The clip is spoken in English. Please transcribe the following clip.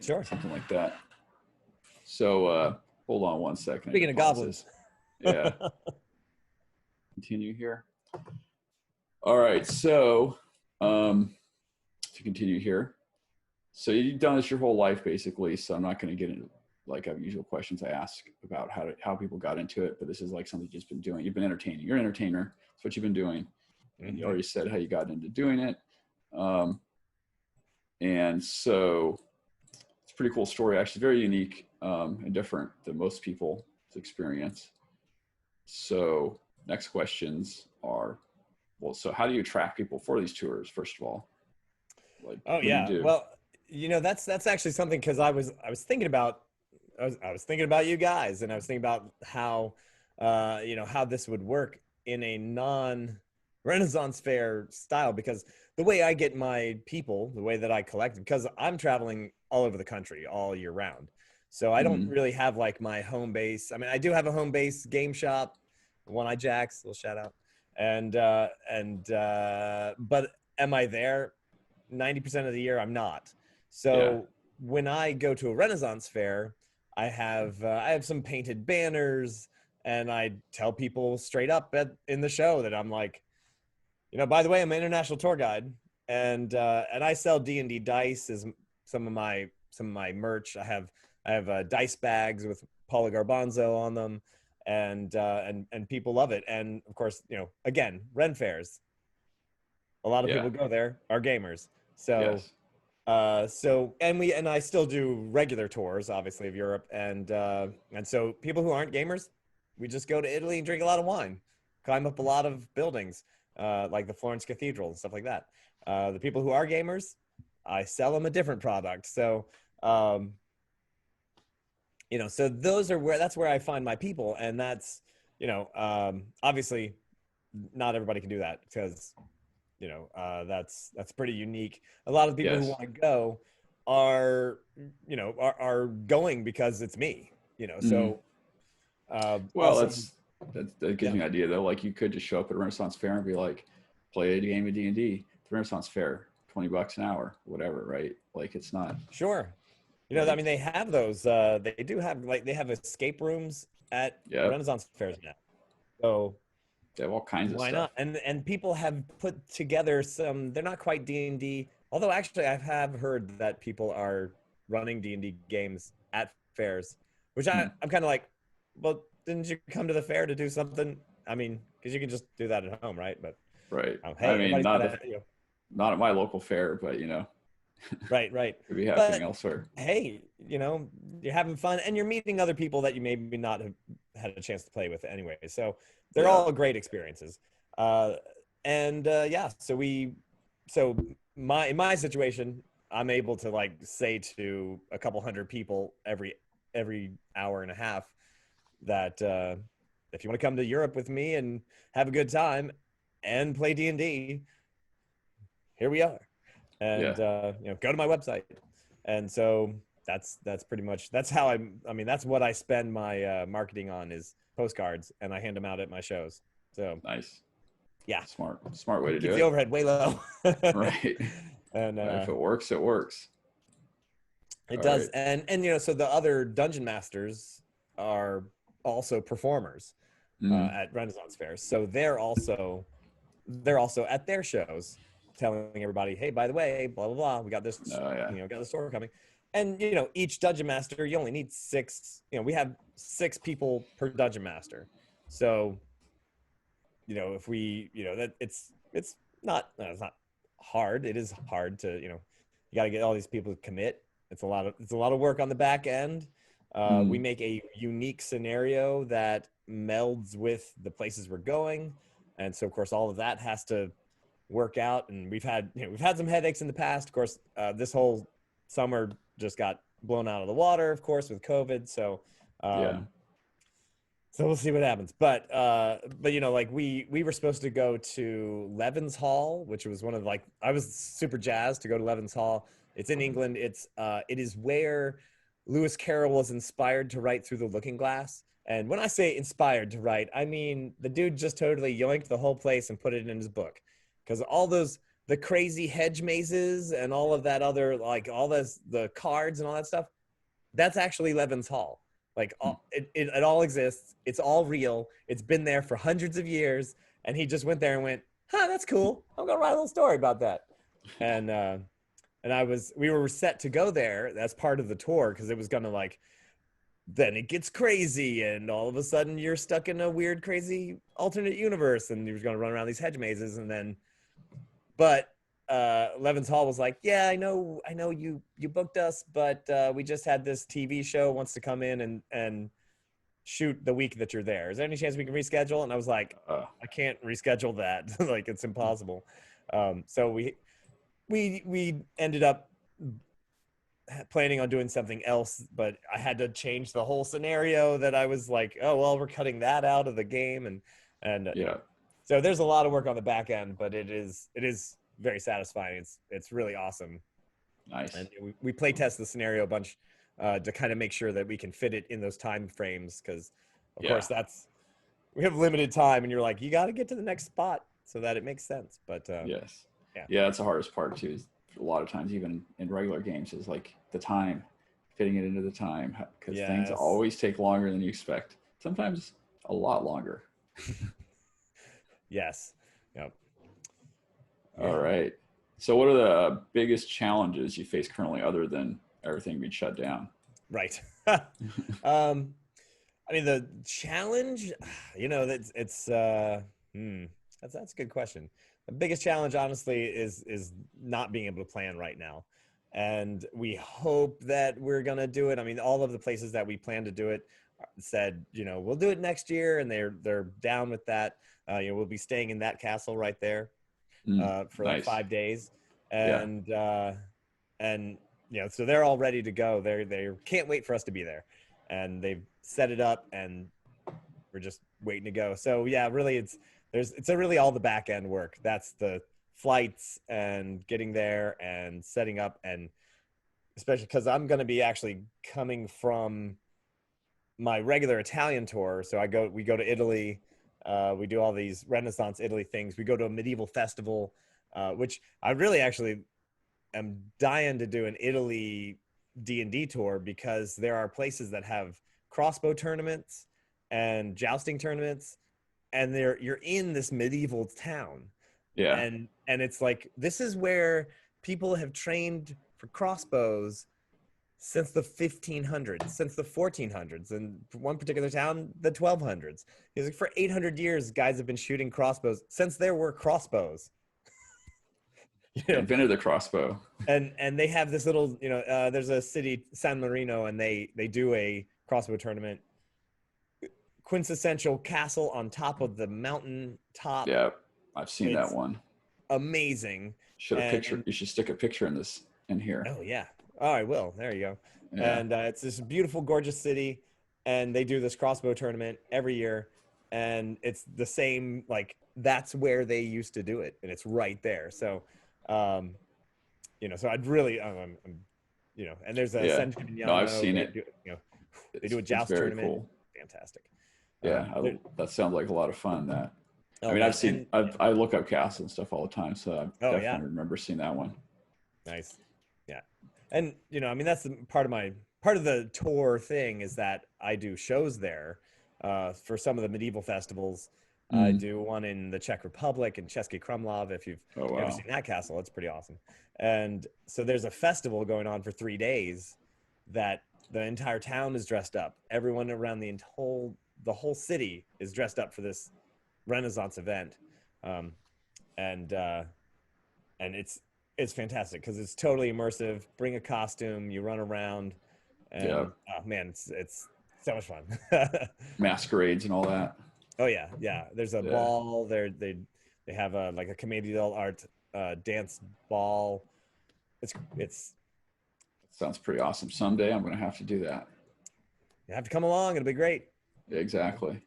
Sure. something like that. So hold on one second. Speaking of goblins. Yeah. Continue here. All right. So to continue here. So you've done this your whole life, basically. So I'm not going to get into like usual questions I ask about how people got into it, but this is like something you've just been doing. You've been entertaining. You're an entertainer. That's what you've been doing. And you already said how you got into doing it. And so it's a pretty cool story, actually very unique and different than most people's experience. So next questions are, well, so how do you attract people for these tours, first of all? Like, Oh yeah. Well, that's actually something, because I was thinking about you guys, and I was thinking about how how this would work in a non-Renaissance fair style, because the way I get my people, the way that I collect them, because I'm traveling all over the country all year round. So I don't really have like my home base. I mean, I do have a home base game shop, One Eye Jacks, little shout out. But am I there? 90% of the year I'm not. So when I go to a Renaissance fair, I have some painted banners, and I tell people straight up in the show that I'm like, by the way, I'm an international tour guide, and I sell D&D dice as some of my merch. I have dice bags with Paulo Garbanzo on them, and people love it. And of course, again, Ren fairs, a lot of people go there are gamers. So and I still do regular tours, obviously, of Europe, and so people who aren't gamers, we just go to Italy and drink a lot of wine, climb up a lot of buildings, like the Florence Cathedral and stuff like that. The people who are gamers, I sell them a different product. So so that's where I find my people, and that's obviously not everybody can do that, because that's pretty unique. A lot of the people who want to go are going because it's me, so well, that gives me an idea, though. Like, you could just show up at a Renaissance fair and be like, play a game of D&D at the Renaissance fair, $20 an hour, whatever, right? Like, it's not sure. I mean, they have those they do have, like, they have escape rooms at Renaissance fairs now, so they have all kinds of stuff. Why not? And people have put together some, they're not quite D&D, although actually I have heard that people are running D&D games at fairs, which I'm kind of like, well, didn't you come to the fair to do something? I mean, because you can just do that at home, right? But right. Hey, I mean, not at my local fair, but right. Could be happening elsewhere. Hey, you're having fun, and you're meeting other people that you maybe not have had a chance to play with anyway. So they're all great experiences. So in my situation, I'm able to, like, say to a couple hundred people every hour and a half that if you want to come to Europe with me and have a good time and play D&D, here we are. And go to my website. And so that's pretty much, that's how I mean, that's what I spend my marketing on, is postcards, and I hand them out at my shows. So nice. Yeah. Smart way to do it. Keep the overhead way low. Right. And if it works, it works. It does. Right. And so the other dungeon masters are also performers at Renaissance fairs. So they're also at their shows telling everybody, hey, by the way, blah, blah, blah, we got this, got this tour coming. And, each dungeon master, you only need 6, we have 6 people per dungeon master. So, if we, that it's not hard. It is hard to, you got to get all these people to commit. It's a lot of work on the back end. We make a unique scenario that melds with the places we're going. And so, of course, all of that has to work out. And we've had some headaches in the past. Of course, this whole summer just got blown out of the water, of course, with COVID. So, so we'll see what happens. But like we were supposed to go to Levin's Hall, which was one of, like, I was super jazzed to go to Levin's Hall. It's in England. It is where Lewis Carroll was inspired to write Through the Looking Glass. And when I say inspired to write, I mean the dude just totally yoinked the whole place and put it in his book, because all those the crazy hedge mazes and all of that other, like all this, the cards and all that stuff, that's actually Levin's Hall. Like it all exists. It's all real. It's been there for hundreds of years. And he just went there and went, huh, that's cool. I'm going to write a little story about that. And we were set to go there. That's part of the tour. Cause it was going to like, then it gets crazy. And all of a sudden you're stuck in a weird, crazy alternate universe. And you're going to run around these hedge mazes. And then, but Levin's Hall was like, yeah, I know you booked us, but we just had this TV show wants to come in and shoot the week that you're there. Is there any chance we can reschedule? And I was like, I can't reschedule that. Like it's impossible. So we ended up planning on doing something else, but I had to change the whole scenario that I was like, oh, well, we're cutting that out of the game. And Yeah. So there's a lot of work on the back end, but it is very satisfying. It's really awesome. Nice. And we play test the scenario a bunch to kind of make sure that we can fit it in those time frames. Cause of course we have limited time and you're like, you got to get to the next spot so that it makes sense. But yes. Yeah. That's the hardest part too. Is a lot of times, even in regular games, is like the time, fitting it into the time, because things always take longer than you expect. Sometimes a lot longer. Yes. Yep. All right. So what are the biggest challenges you face currently other than everything being shut down? Right. I mean, the challenge, that's a good question. The biggest challenge, honestly, is not being able to plan right now. And we hope that we're going to do it. I mean, all of the places that we plan to do it said, we'll do it next year. And they're down with that. We'll be staying in that castle right there for like 5 days. And, so they're all ready to go. They can't wait for us to be there. And they've set it up and we're just waiting to go. So yeah, really it's really all the back end work. That's the flights and getting there and setting up, and especially because I'm going to be actually coming from my regular Italian tour. So we go to Italy. We do all these Renaissance Italy things. We go to a medieval festival, which I really actually am dying to do an Italy D&D tour, because there are places that have crossbow tournaments and jousting tournaments, and you're in this medieval town. Yeah. And it's like, this is where people have trained for crossbows since the 1500s, since the 1400s, and one particular town, the 1200s. It's like for 800 years, guys have been shooting crossbows since there were crossbows. Invented the crossbow. And they have this little, there's a city, San Marino, and they do a crossbow tournament. Quintessential castle on top of the mountain top. Yeah, I've seen that one. Amazing. You should stick a picture in here. Oh yeah. Oh, I will. There you go. Yeah. And it's this beautiful, gorgeous city, and they do this crossbow tournament every year, and it's the same. Like that's where they used to do it, and it's right there. So, so I'd really, and there's a San Gimignano. No, I've seen it. They do a joust tournament. Cool. Fantastic. Yeah, that sounds like a lot of fun. I look up castles and stuff all the time, so I definitely remember seeing that one. Nice. Yeah. And, that's part of the tour thing is that I do shows there for some of the medieval festivals. I do one in the Czech Republic in Český Krumlov. If you've ever seen that castle, it's pretty awesome. And so there's a festival going on for 3 days that the entire town is dressed up. Everyone around the whole city is dressed up for this Renaissance event. And it's fantastic because it's totally immersive. Bring a costume, you run around, and oh man, it's so much fun. Masquerades and all that. Oh yeah. There's a ball there. They have a commedia dell'arte dance ball. It's sounds pretty awesome. Someday I'm going to have to do that. You have to come along. It'll be great. Exactly.